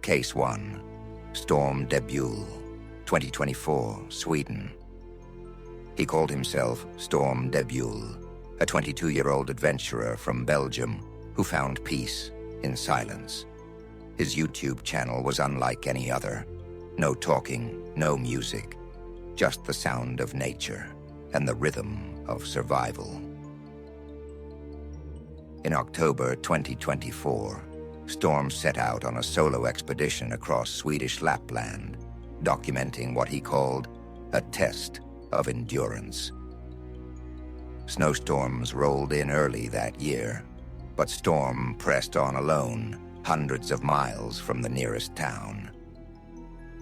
Case 1. Storm Debule, 2024, Sweden. He called himself Storm Debule, a 22-year-old adventurer from Belgium who found peace in silence. His YouTube channel was unlike any other. No talking, no music, just the sound of nature and the rhythm of survival. In October 2024, Storm set out on a solo expedition across Swedish Lapland, documenting what he called a test of endurance. Snowstorms rolled in early that year, but Storm pressed on alone, hundreds of miles from the nearest town.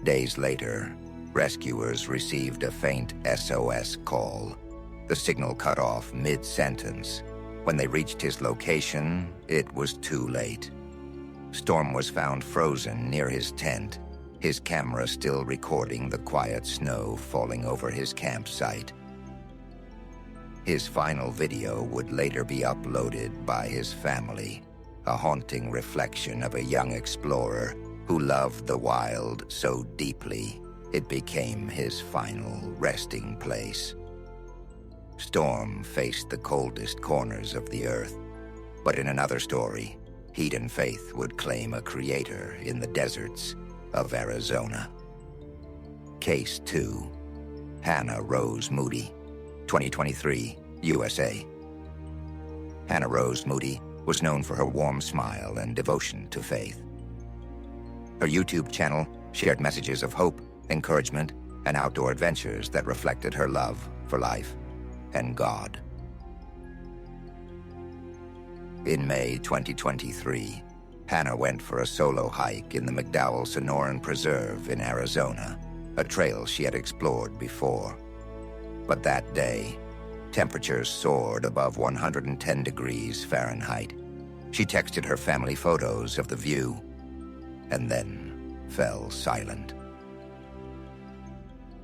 Days later, rescuers received a faint SOS call. The signal cut off mid-sentence. When they reached his location, it was too late. Storm was found frozen near his tent, his camera still recording the quiet snow falling over his campsite. His final video would later be uploaded by his family, a haunting reflection of a young explorer who loved the wild so deeply it became his final resting place. Storm faced the coldest corners of the earth, but in another story, heat and faith would claim a creator in the deserts of Arizona. Case 2. Hannah Rose Moody, 2023, USA. Hannah Rose Moody was known for her warm smile and devotion to faith. Her YouTube channel shared messages of hope, encouragement, and outdoor adventures that reflected her love for life and God. In May 2023, Hannah went for a solo hike in the McDowell-Sonoran Preserve in Arizona, a trail she had explored before. But that day, temperatures soared above 110 degrees Fahrenheit. She texted her family photos of the view, and then fell silent.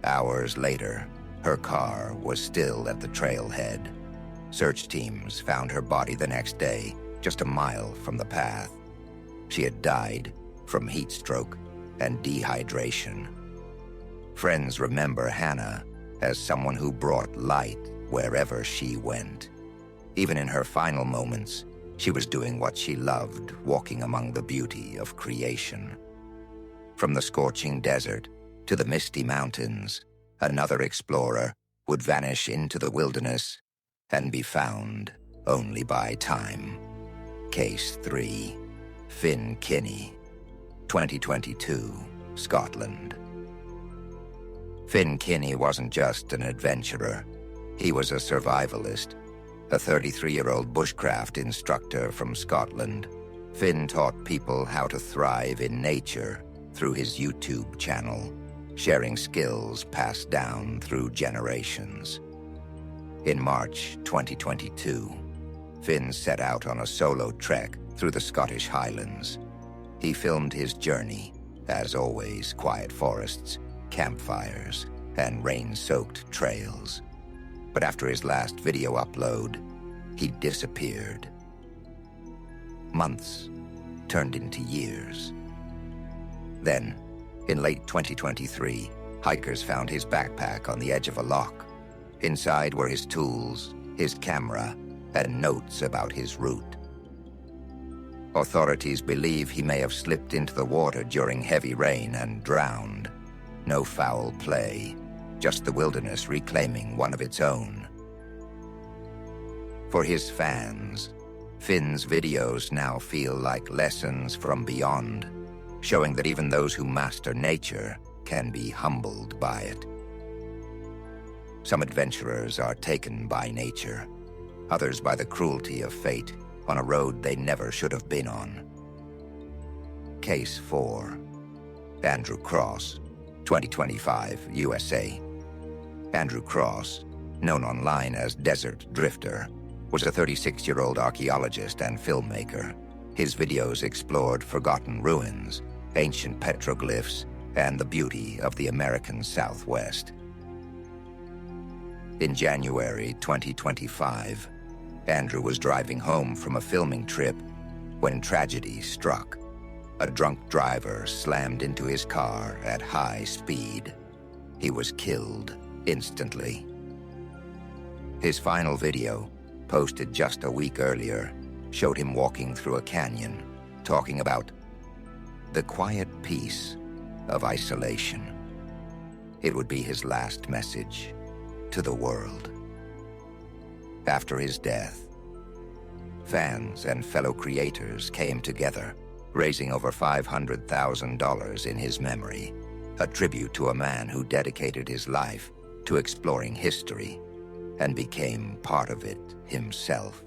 Hours later, her car was still at the trailhead. Search teams found her body the next day, just a mile from the path. She had died from heat stroke and dehydration. Friends remember Hannah as someone who brought light wherever she went. Even in her final moments, she was doing what she loved, walking among the beauty of creation. From the scorching desert to the misty mountains, another explorer would vanish into the wilderness and be found only by time. Case 3. Kiny, 2022, Scotland. Kiny wasn't just an adventurer. He was a survivalist, a 33-year-old bushcraft instructor from Scotland. Finn taught people how to thrive in nature through his YouTube channel, sharing skills passed down through generations. In March 2022, Finn set out on a solo trek through the Scottish Highlands. He filmed his journey, as always, quiet forests, campfires, and rain-soaked trails. But after his last video upload, he disappeared. Months turned into years. Then, in late 2023, hikers found his backpack on the edge of a loch. Inside were his tools, his camera, and notes about his route. Authorities believe he may have slipped into the water during heavy rain and drowned. No foul play, just the wilderness reclaiming one of its own. For his fans, Finn's videos now feel like lessons from beyond, showing that even those who master nature can be humbled by it. Some adventurers are taken by nature, others by the cruelty of fate on a road they never should have been on. Case 4. Andrew Cross, 2025, USA. Andrew Cross, known online as Desert Drifter, was a 36-year-old archaeologist and filmmaker. His videos explored forgotten ruins, ancient petroglyphs, and the beauty of the American Southwest. In January 2025, Andrew was driving home from a filming trip when tragedy struck. A drunk driver slammed into his car at high speed. He was killed instantly. His final video, posted just a week earlier, showed him walking through a canyon, talking about the quiet peace of isolation. It would be his last message to the world. After his death, fans and fellow creators came together, raising over $500,000 in his memory, a tribute to a man who dedicated his life to exploring history and became part of it himself.